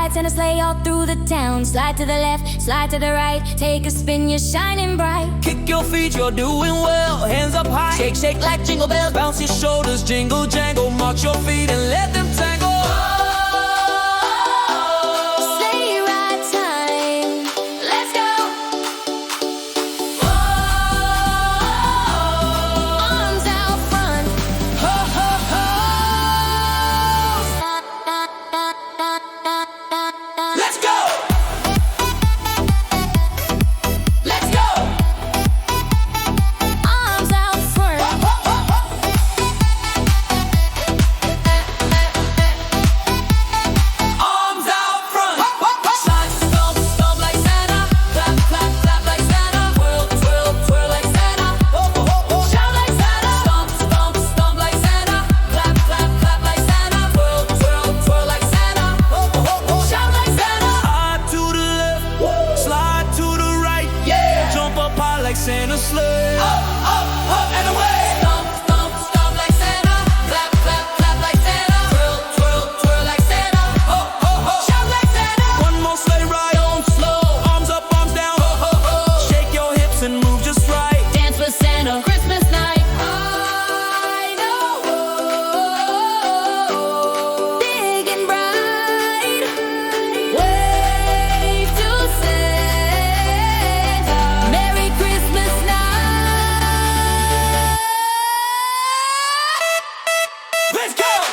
rides in a sleigh all through the town. Slide to the left, slide to the right, take a spin, you're shining bright. Kick your feet, you're doing well. Hands up high, shake, shake like jingle bells. Bounce your shoulders, jingle, jangle. March your feet and let them tangle. Sleigh ride time, let's go. Arms out front, Ho, ho, ho. Let's go. Let's go. arms out front. Arms out front. Slide, stomp, stomp like Santa. Clap, clap, clap like Santa. Twirl, twirl, twirl like Santa. Shout like Santa. Stomp, stomp, stomp like Santa. Clap, clap, clap like Santa. Twirl, twirl, twirl like Santa. Shout like Santa. Slide to the left, slide to the right. Yeah. Jump up high like Santa's sleigh. Up, up, up and away. Stomp, stomp, stomp like Santa. Clap, clap, clap like Santa. Twirl, twirl, twirl like Santa. Ho, ho, ho. Shout like Santa. One more sleigh ride. Don't slow. Arms up, arms down. Ho, ho, ho. Shake your hips and move just right. Dance for Santa, Christmas night. I know. Big and bright, wave to Santa. Merry Christmas night. Let's go.